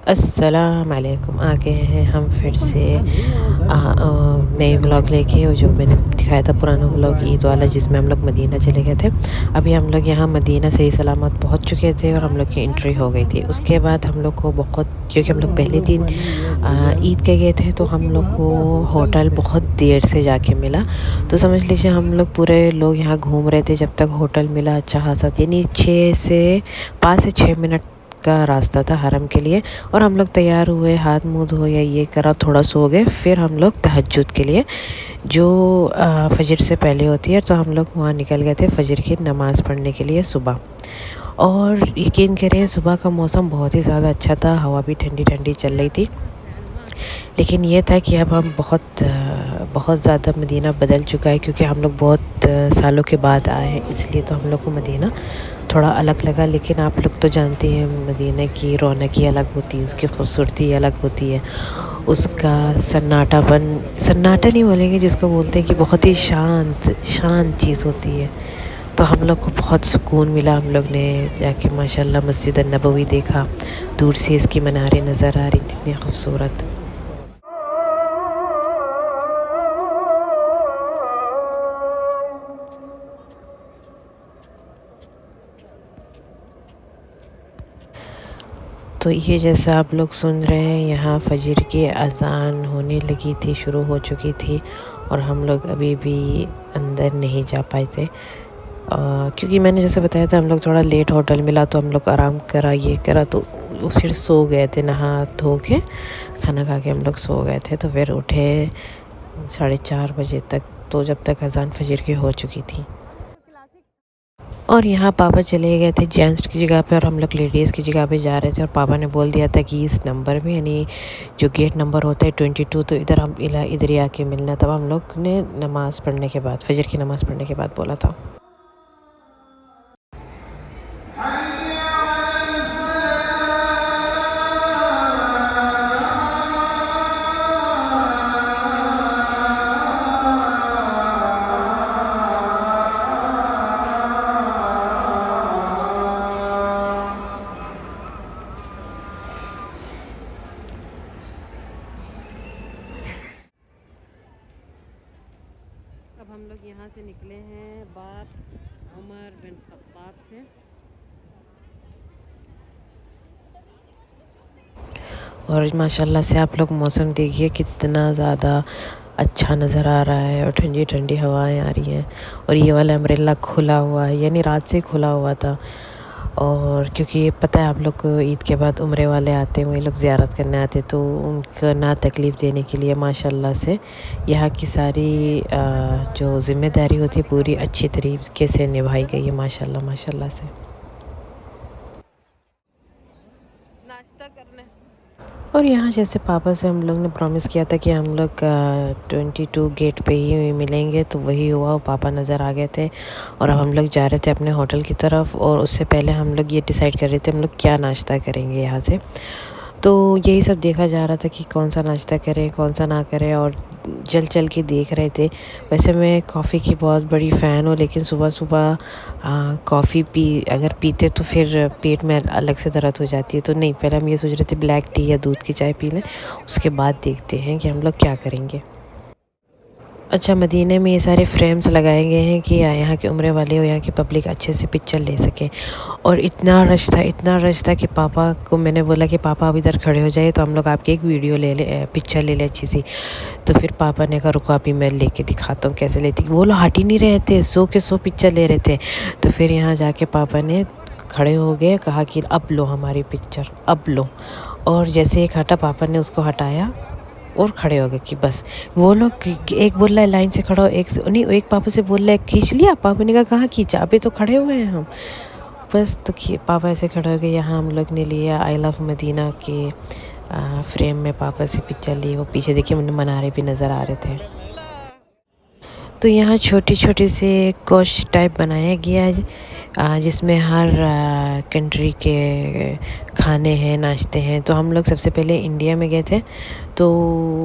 अस्सलाम वालेकुम। आ गए हैं हम फिर से नए व्लॉग लेके। और जो मैंने दिखाया था पुराना व्लॉग ईद वाला जिसमें हम लोग मदीना चले गए थे, अभी हम लोग यहाँ मदीना सही सलामत पहुँच चुके थे और हम लोग की एंट्री हो गई थी। उसके बाद हम लोग को बहुत, क्योंकि हम लोग पहले दिन ईद के गए थे तो हम लोग को होटल बहुत देर से जाके मिला। तो समझ लीजिए हम लोग पूरे लोग यहाँ घूम रहे थे जब तक होटल मिला अच्छा खासा, यानी 5 से 6 मिनट का रास्ता था हरम के लिए। और हम लोग तैयार हुए, हाथ मुँह धोया, ये करा, थोड़ा सो गए। फिर हम लोग तहज्जुद के लिए जो फजर से पहले होती है, तो हम लोग वहाँ निकल गए थे फजर की नमाज़ पढ़ने के लिए सुबह। और यकीन करें सुबह का मौसम बहुत ही ज़्यादा अच्छा था, हवा भी ठंडी ठंडी चल रही थी। लेकिन ये था कि अब हम बहुत ज़्यादा मदीना बदल चुका है, क्योंकि हम लोग बहुत सालों के बाद आए हैं, इसलिए तो हम लोग को मदीना थोड़ा अलग लगा। लेकिन आप लोग तो जानते हैं मदीना की रौनक ही अलग होती है, उसकी खूबसूरती अलग होती है, उसका सन्नाटा नहीं बोलेंगे जिसको बोलते हैं कि बहुत ही शांत चीज़ होती है। तो हम लोग को बहुत सुकून मिला। हम लोग ने जाके माशाल्लाह मस्जिद नबवी देखा, दूर से इसकी मीनारें नज़र आ रही थी इतनी खूबसूरत। तो ये जैसा आप लोग सुन रहे हैं, यहाँ फजर की अज़ान होने लगी थी, शुरू हो चुकी थी। और हम लोग अभी भी अंदर नहीं जा पाए थे, क्योंकि मैंने जैसे बताया था हम लोग थोड़ा लेट होटल मिला, तो हम लोग आराम करा, ये करा, तो फिर सो गए थे। नहा धो के खाना खा के हम लोग सो गए थे। तो फिर उठे 4:30 बजे तक, तो जब तक अज़ान फजर की हो चुकी थी। और यहाँ पापा चले गए थे जेंट्स की जगह पे और हम लोग लेडीज़ की जगह पे जा रहे थे। और पापा ने बोल दिया था कि इस नंबर में, यानी जो गेट नंबर होता है 22, तो इधर ही आके मिलना। तब हम लोग ने नमाज़ पढ़ने के बाद, फजर की नमाज़ पढ़ने के बाद बोला था। अब हम लोग यहाँ से निकले हैं बाप उमर बिन खत्ताब से। और माशाल्लाह से आप लोग मौसम देखिए कितना ज़्यादा अच्छा नज़र आ रहा है और ठंडी ठंडी हवाएं आ रही हैं। और ये वाला अम्ब्रेला खुला हुआ है, यानी रात से खुला हुआ था। और क्योंकि ये पता है आप लोग को ईद के बाद उम्रे वाले आते हैं, वही लोग ज़ियारत करने आते हैं, तो उनको ना तकलीफ़ देने के लिए माशाल्लाह से यहाँ की सारी जो ज़िम्मेदारी होती है पूरी अच्छी तरीके से निभाई गई है माशाल्लाह माशाल्लाह से। नाश्ता करने। और यहाँ जैसे पापा से हम लोग ने प्रॉमिस किया था कि हम लोग 22 गेट पे ही मिलेंगे, तो वही हुआ। पापा नज़र आ गए थे और अब हम लोग जा रहे थे अपने होटल की तरफ। और उससे पहले हम लोग ये डिसाइड कर रहे थे हम लोग क्या नाश्ता करेंगे यहाँ से। तो यही सब देखा जा रहा था कि कौन सा नाश्ता करें कौन सा ना करें, और चल के देख रहे थे। वैसे मैं कॉफ़ी की बहुत बड़ी फ़ैन हूँ, लेकिन सुबह सुबह कॉफ़ी अगर पीते तो फिर पेट में अलग से दर्द हो जाती है। तो नहीं, पहले हम ये सोच रहे थे ब्लैक टी या दूध की चाय पी लें, उसके बाद देखते हैं कि हम लोग क्या करेंगे। अच्छा, मदीने में ये सारे फ्रेम्स लगाए गए हैं कि यहाँ के उम्रे वाले और यहाँ की पब्लिक अच्छे से पिक्चर ले सके। और इतना रश था कि पापा को मैंने बोला कि पापा आप इधर खड़े हो जाइए, तो हम लोग आपकी एक वीडियो ले ले, पिक्चर ले ले अच्छी सी। तो फिर पापा ने कहा रुको अभी मैं लेके दिखाता हूँ कैसे लेती। वो लोग हट ही नहीं रहे थे, 100 पिक्चर ले रहे थे। तो फिर यहाँ जाके पापा ने खड़े हो गए, कहा कि अब लो हमारी पिक्चर, अब लो। और जैसे एक हटा, पापा ने उसको हटाया और खड़े हो गए कि बस। वो लोग, एक बोल रहा है लाइन से खड़ा हो, एक से नहीं, एक पापा से बोल रहा है खींच लिया। पापा ने कहा कहाँ खींचा, अभी तो खड़े हुए हैं हम। बस तो पापा ऐसे खड़े हो गए। यहाँ हम लोग ने लिया आई लव मदीना के फ्रेम में पापा से पिक्चर ली। वो पीछे देखिए मुझे मनारे भी नज़र आ रहे थे। तो यहाँ छोटी छोटी से कोश टाइप बनाया गया है, जिसमें हर कंट्री के खाने हैं, नाश्ते हैं। तो हम लोग सबसे पहले इंडिया में गए थे, तो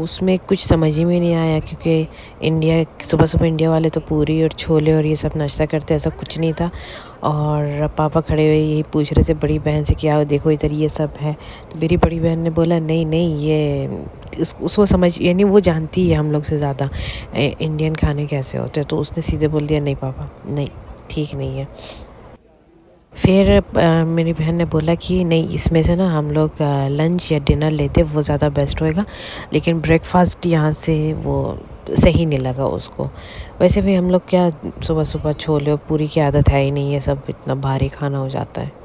उसमें कुछ समझ ही में नहीं आया, क्योंकि सुबह सुबह इंडिया वाले तो पूरी और छोले और ये सब नाश्ता करते, ऐसा कुछ नहीं था। और पापा खड़े हुए यही पूछ रहे थे बड़ी बहन से, क्या देखो इधर ये सब है। तो मेरी बड़ी बहन ने बोला नहीं नहीं, ये उसको समझ, यानी वो जानती है हम लोग से ज़्यादा इंडियन खाने कैसे होते हैं। तो उसने सीधे बोल दिया नहीं पापा, नहीं ठीक नहीं है। फिर मेरी बहन ने बोला कि नहीं, इसमें से ना हम लोग लंच या डिनर लेते वो ज़्यादा बेस्ट होएगा, लेकिन ब्रेकफास्ट यहाँ से वो सही नहीं लगा उसको। वैसे भी हम लोग क्या सुबह सुबह छोले और पूरी की आदत है ही नहीं, ये सब इतना भारी खाना हो जाता है।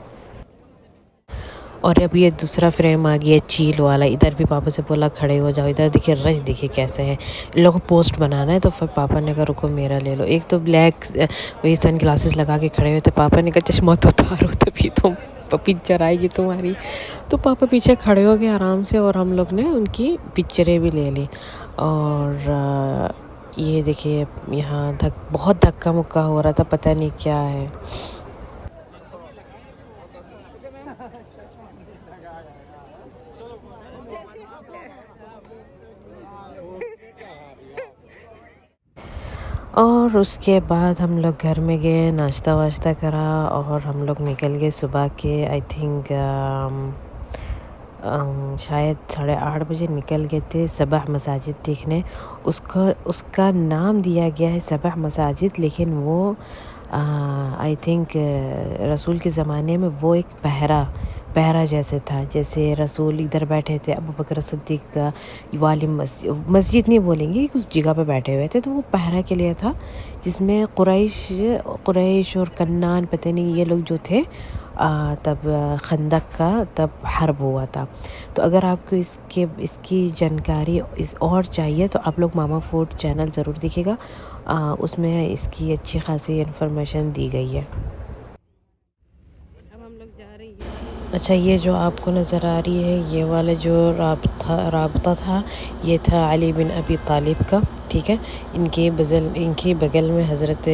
और अब ये दूसरा फ्रेम आ गया चील वाला। इधर भी पापा से बोला खड़े हो जाओ, इधर देखिए रश देखिए कैसे है। इन लोगों को पोस्ट बनाना है, तो फिर पापा ने कहा रुको मेरा ले लो। एक तो ब्लैक वही सन ग्लासेस लगा के खड़े हुए थे। पापा ने कहा चश्मा तो उतारो तभी तुम पिक्चर आएगी तुम्हारी। तो पापा पीछे खड़े हो गए आराम से, और हम लोग ने उनकी पिक्चरें भी ले ली। और ये देखिए यहाँ बहुत धक्का मुक्का हो रहा था, पता नहीं क्या है। और उसके बाद हम लोग घर में गए, नाश्ता वाश्ता करा, और हम लोग निकल गए सुबह के आई थिंक शायद 8:30 निकल गए थे सबह मसाजिद देखने। उसका नाम दिया गया है सबह मसाजिद, लेकिन वो आई थिंक रसूल के ज़माने में वो एक पहरा जैसे था। जैसे रसूल इधर बैठे थे, अबू बकर सिद्दीक़ वाली मस्जिद नहीं बोलेंगे, उस जगह पे बैठे हुए थे, तो वो पहरा के लिए था, जिसमें कुरैश और कन्नान पता नहीं ये लोग जो थे तब खंदक का तब हर्ब हुआ था। तो अगर आपको इसकी जानकारी और चाहिए तो आप लोग मामा फूड चैनल ज़रूर देखिएगा, उसमें इसकी अच्छी खासी इन्फॉर्मेशन दी गई है। अब हम लोग जा रहे हैं। अच्छा, ये जो आपको नज़र आ रही है, ये वाला जो राबता था, ये था अली बिन अबी तालिब का, ठीक है। इनके बगल में हज़रत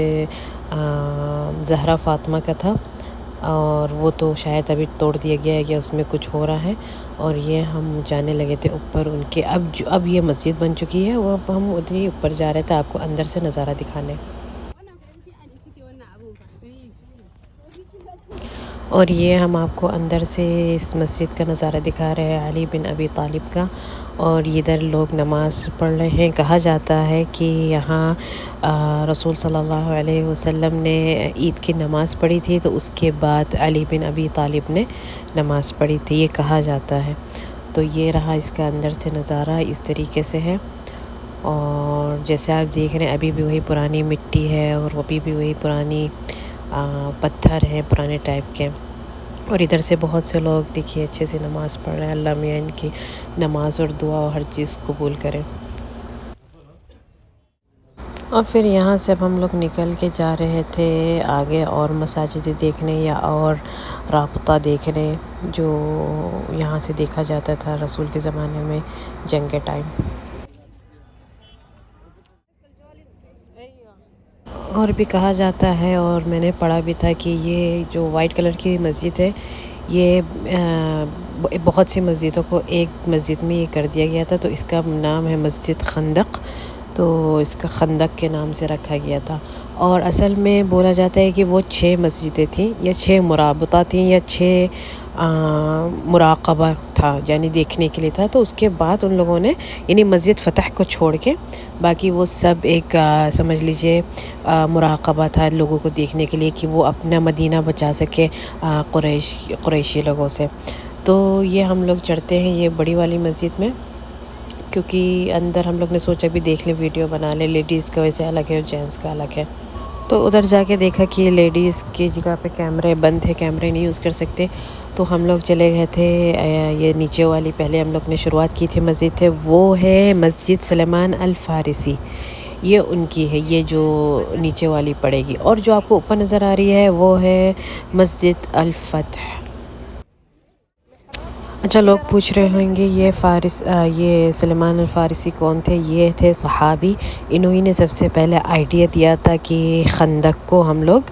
ज़हरा फ़ातिमा का था, और वो तो शायद अभी तोड़ दिया गया है या उसमें कुछ हो रहा है। और ये हम जाने लगे थे ऊपर उनके, अब ये मस्जिद बन चुकी है, वो अब हम उधर ही ऊपर जा रहे थे आपको अंदर से नज़ारा दिखाने। और ये हम आपको अंदर से इस मस्जिद का नज़ारा दिखा रहे हैं अली बिन अबी तालिब का। और इधर लोग नमाज़ पढ़ रहे हैं। कहा जाता है कि यहाँ रसूल सल्लल्लाहु अलैहि वसल्लम ने ईद की नमाज़ पढ़ी थी, तो उसके बाद अली बिन अबी तालिब ने नमाज़ पढ़ी थी, ये कहा जाता है। तो ये रहा इसका अंदर से नज़ारा, इस तरीके से है। और जैसे आप देख रहे हैं अभी भी वही पुरानी मिट्टी है, और अभी भी वही पुरानी पत्थर है पुराने टाइप के। और इधर से बहुत से लोग देखिए अच्छे से नमाज़ पढ़ रहे हैं। अल्लाह मियाँ इनकी नमाज और दुआ और हर चीज़ कबूल करें। और फिर यहाँ से अब हम लोग निकल के जा रहे थे आगे और मसाजिद देखने या और राबता देखने, जो यहाँ से देखा जाता था रसूल के ज़माने में जंग के टाइम। और भी कहा जाता है, और मैंने पढ़ा भी था कि ये जो वाइट कलर की मस्जिद है, ये बहुत सी मस्जिदों को एक मस्जिद में ये कर दिया गया था, तो इसका नाम है मस्जिद खंदक। तो इसका खंदक के नाम से रखा गया था। और असल में बोला जाता है कि वो 6 मस्जिदें थीं, या 6 मुराबता थीं, या 6 मुराक़बा था, यानी देखने के लिए था। तो उसके बाद उन लोगों ने यानी मस्जिद फ़तह को छोड़ के बाकी वो सब एक समझ लीजिए मुराक़बा था लोगों को देखने के लिए, कि वो अपना मदीना बचा सके कुरैशी लोगों से। तो ये हम लोग चढ़ते हैं ये बड़ी वाली मस्जिद में, क्योंकि अंदर हम लोग ने सोचा भी देख लें, वीडियो बना लें। लेडीज़ का वैसे अलग है और जेंट्स का अलग है। तो उधर जाके देखा कि लेडीज़ की जगह पे कैमरे बंद थे, कैमरे नहीं यूज़ कर सकते। तो हम लोग चले गए थे ये नीचे वाली, पहले हम लोग ने शुरुआत की थी मस्जिद थे, वो है मस्जिद सुलेमान अल फ़ारिसी, ये उनकी है, ये जो नीचे वाली पड़ेगी। और जो आपको ऊपर नज़र आ रही है वो है मस्जिद अल फ़तह। अच्छा, लोग पूछ रहे होंगे ये सुलेमान अल फ़ारिसी कौन थे? ये थे सहाबी। इन्हीं ने सबसे पहले आइडिया दिया था कि खंदक को हम लोग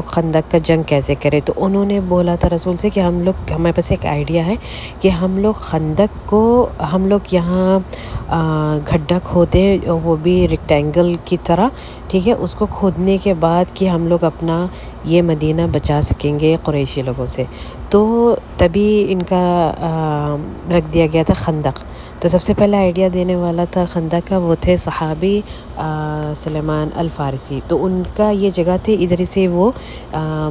खंदक का जंग कैसे करें। तो उन्होंने बोला था रसूल से कि हमारे पास एक आइडिया है कि हम लोग खंदक को हम लोग यहाँ गड्ढा खोदें, वो भी रेक्टेंगल की तरह, ठीक है। उसको खोदने के बाद कि हम लोग अपना ये मदीना बचा सकेंगे कुरैशी लोगों से। तो तभी इनका रख दिया गया था खंदक। तो सबसे पहला आइडिया देने वाला था खंदक का वो थे सहाबी सलेमान अल फ़ारसी। तो उनका ये जगह थी, इधर से वो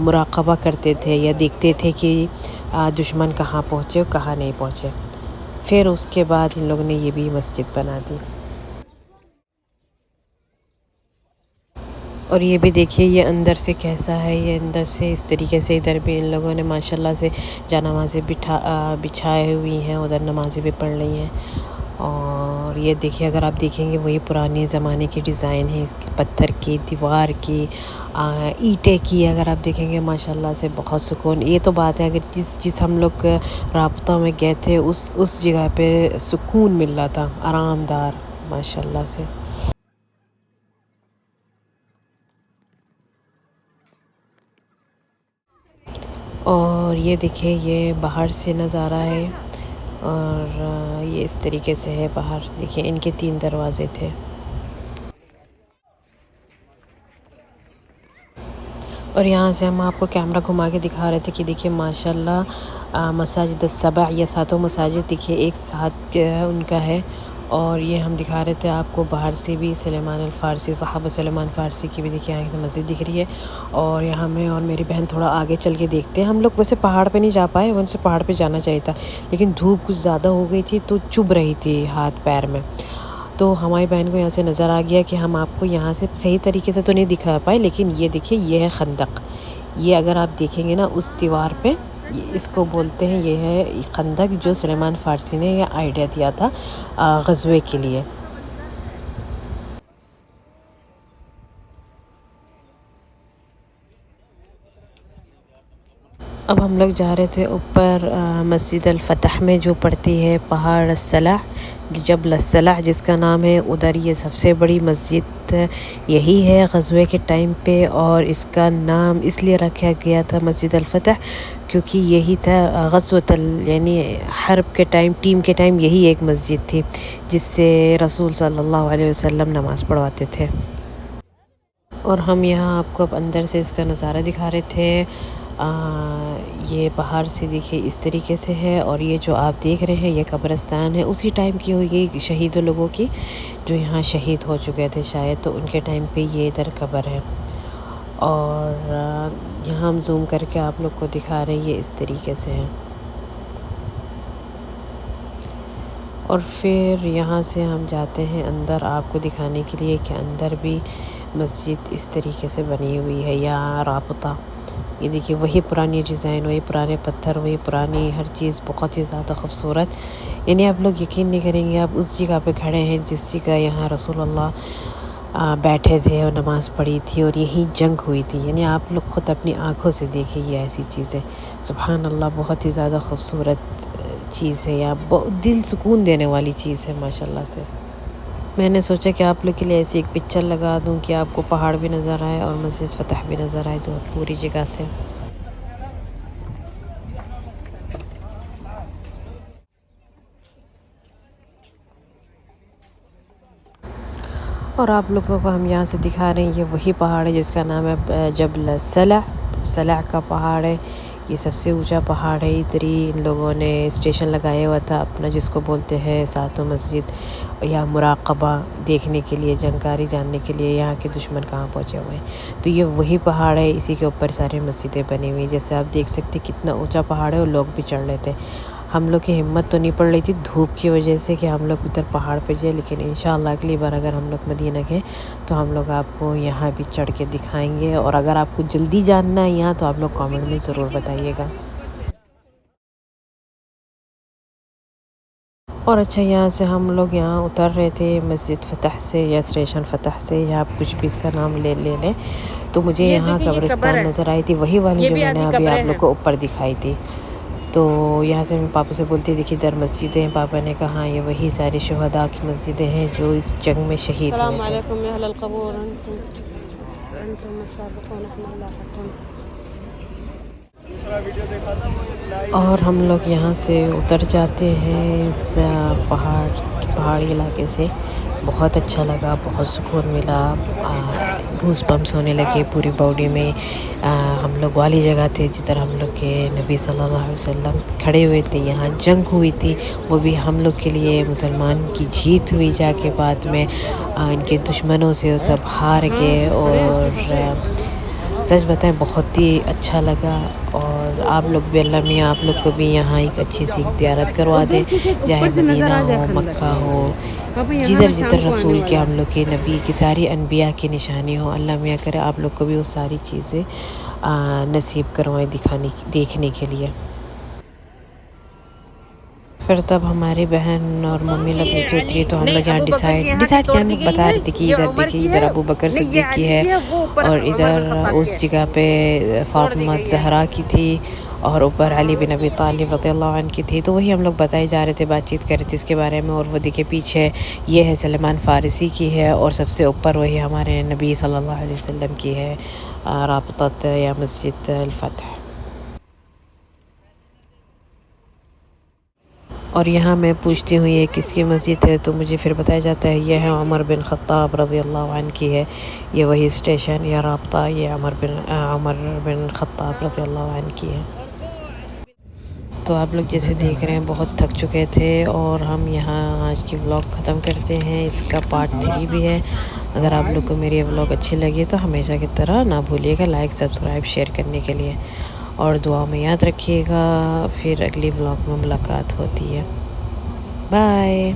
मुराक़बा करते थे या देखते थे कि दुश्मन कहाँ पहुँचे और कहाँ नहीं पहुँचे। फिर उसके बाद इन लोगों ने ये भी मस्जिद बना दी। और ये भी देखिए ये अंदर से कैसा है, ये अंदर से इस तरीके से इधर भी इन लोगों ने माशाल्लाह से जानामाज़ें बिछाए हुई हैं, उधर नमाज़ें भी पढ़ रही हैं। और ये देखिए अगर आप देखेंगे वही पुराने ज़माने की डिज़ाइन है, इसकी पत्थर की दीवार की ईंटें की। अगर आप देखेंगे माशाल्लाह से बहुत सुकून। ये तो बात है, अगर जिस हम लोग राबता में गए थे उस जगह पे सुकून मिल रहा था, आरामदार माशाल्लाह से। और ये देखिए ये बाहर से नज़ारा है और ये इस तरीके से है बाहर। देखिए इनके 3 दरवाज़े थे। और यहाँ से हम आपको कैमरा घुमा के दिखा रहे थे कि देखिए माशाल्लाह मसाजिद सबा या सातों मसाजिद देखिए एक साथ उनका है। और ये हम दिखा रहे थे आपको बाहर से भी सलेमान अल फ़ारसी साहब सलेमान फ़ारसी की भी देखिए यहाँ से मस्जिद दिख रही है। और यहाँ मैं और मेरी बहन थोड़ा आगे चल के देखते हैं। हम लोग वैसे पहाड़ पे नहीं जा पाए, वैसे पहाड़ पे जाना चाहिए था, लेकिन धूप कुछ ज़्यादा हो गई थी तो चुभ रही थी हाथ पैर में। तो हमारी बहन को यहाँ से नज़र आ गया कि हम आपको यहाँ से सही तरीके से तो नहीं दिखा पाए, लेकिन ये देखिए ये है खंदक। ये अगर आप देखेंगे ना उस दीवार पे, इसको बोलते हैं, ये है खंदक जो सलेमान फ़ारसी ने यह आइडिया दिया था ग़ज़वे के लिए। अब हम लोग जा रहे थे ऊपर मस्जिद अल फ़तह में जो पड़ती है पहाड़ सलाह, जबल सलाह जिसका नाम है। उधर ये सबसे बड़ी मस्जिद यही है ग़ज़वे के टाइम पे। और इसका नाम इसलिए रखा गया था मस्जिद अल फ़तह क्योंकि यही था ग़ज़वतल यानी हर्ब के टाइम, टीम के टाइम यही एक मस्जिद थी जिससे रसूल सल्लल्लाहु अलैहि वसल्लम नमाज़ पढ़वाते थे। और हम यहाँ आपको अब अंदर से इसका नज़ारा दिखा रहे थे। ये बाहर से देखिए इस तरीके से है। और ये जो आप देख रहे हैं ये कब्रिस्तान है, उसी टाइम की हुई शहीदों लोगों की जो यहाँ शहीद हो चुके थे शायद, तो उनके टाइम पे ये इधर कब्र है। और यहाँ हम जूम करके आप लोग को दिखा रहे हैं, ये इस तरीके से है। और फिर यहाँ से हम जाते हैं अंदर आपको दिखाने के लिए कि अंदर भी मस्जिद इस तरीके से बनी हुई है या राबता। ये देखिए वही पुरानी डिज़ाइन, वही पुराने पत्थर, वही पुरानी हर चीज़, बहुत ही ज़्यादा खूबसूरत। यानी आप लोग यकीन नहीं करेंगे, आप उस जगह पे खड़े हैं जिस जगह यहाँ रसूलुल्लाह बैठे थे और नमाज़ पढ़ी थी और यही जंग हुई थी। यानी आप लोग ख़ुद अपनी आँखों से देखिए ये ऐसी चीज़ें, सुभान अल्लाह, बहुत ही ज़्यादा खूबसूरत चीज़ है। या दिल सुकून देने वाली चीज़ है माशाल्लाह से। मैंने सोचा कि आप लोग के लिए ऐसी एक पिक्चर लगा दूं कि आपको पहाड़ भी नज़र आए और मस्जिद फ़तह भी नज़र आए तो पूरी जगह से। और आप लोगों को हम यहाँ से दिखा रहे हैं ये वही पहाड़ है जिसका नाम है जबल सलाह, सलाह का पहाड़ है। ये सबसे ऊंचा पहाड़ है। इधर ही इन लोगों ने स्टेशन लगाया हुआ था अपना, जिसको बोलते हैं सातों मस्जिद या मुराक़बा देखने के लिए, जानकारी जानने के लिए यहाँ के दुश्मन कहाँ पहुँचे हुए हैं। तो ये वही पहाड़ है, इसी के ऊपर सारी मस्जिदें बनी हुई। जैसे आप देख सकते कितना ऊंचा पहाड़ है और लोग भी चढ़ रहे थे। हम लोग की हिम्मत तो नहीं पड़ रही थी धूप की वजह से कि हम लोग उधर पहाड़ पे जाए, लेकिन इंशाअल्लाह अगली बार अगर हम लोग मदीना गए तो हम लोग आपको यहाँ भी चढ़ के दिखाएंगे। और अगर आपको जल्दी जानना है यहाँ तो आप लोग कमेंट में ज़रूर बताइएगा। और अच्छा यहाँ से हम लोग यहाँ उतर रहे थे मस्जिद फ़तह से या स्टेशन फ़तह से, या आप कुछ भी इसका नाम ले लें। तो मुझे यहाँ कब्रिस्तान नज़र आई थी, वही वाली जो मैंने अभी आप लोग को ऊपर दिखाई थी। तो यहाँ से मैं पापा से बोलती देखिए इधर मस्जिदें हैं। पापा ने कहा ये वही सारी शुहदा की मस्जिदें हैं जो इस जंग में शहीद हुए थे। और हम लोग यहाँ से उतर जाते हैं इस पहाड़ी इलाके से। बहुत अच्छा लगा, बहुत सुकून मिला। गूस बम्स होने लगे पूरी बॉडी में। हम लोग वाली जगह थे जिधर हम लोग के नबी सल्लल्लाहु अलैहि वसल्लम खड़े हुए थे। यहाँ जंग हुई थी, वो भी हम लोग के लिए मुसलमान की जीत हुई जाके बाद में इनके दुश्मनों से वो सब हार गए। और सच बताएं बहुत ही अच्छा लगा। और आप लोग भी, अल्लाह मियाँ आप लोग को भी यहाँ एक अच्छी सी ज़ियारत करवा दें, चाहे मदीना हो, मक्का हो, जिधर जिधर रसूल के, हम लोग के नबी की सारी अनबिया की निशानी हो। अल्लाह मियाँ करे आप लोग को भी वो सारी चीज़ें नसीब करवाएं देखने के लिए। फिर तब हमारी बहन और मम्मी लोग नीचे उतरी तो हम लोग यहाँ डिसाइड किया। हम लोग बता रहे थे कि इधर देखिए, इधर अबू बकर सिद्दीक की है और इधर उस जगह पे फातिमा ज़हरा की थी और ऊपर अली बिन अबी तालिब रज़ियल्लाहु अन्हु की थी। तो वही हम लोग बताए जा रहे थे, बातचीत कर रहे थे इसके बारे में। और वो देखिए पीछे ये है सलमान फ़ारसी की है और सबसे ऊपर वही हमारे नबी सल्लल्लाहु अलैहि वसल्लम की है, राबतत या मस्जिद अल फतह। और यहाँ मैं पूछती हूँ ये किसकी मस्जिद है, तो मुझे फिर बताया जाता है ये है उमर बिन ख़त्ताब रज़ियल्लाहु अन्हु की है। ये वही स्टेशन या राब्ता ये उमर बिन ख़त्ताब रज़ियल्लाहु अन्हु की है। तो आप लोग जैसे देख रहे हैं बहुत थक चुके थे और हम यहाँ आज की व्लॉग ख़त्म करते हैं। इसका पार्ट 3 भी है। अगर आप लोग को मेरी व्लॉग अच्छी लगी तो हमेशा की तरह ना भूलिएगा लाइक सब्सक्राइब शेयर करने के लिए, और दुआ में याद रखिएगा। फिर अगली व्लॉग में मुलाकात होती है। बाय।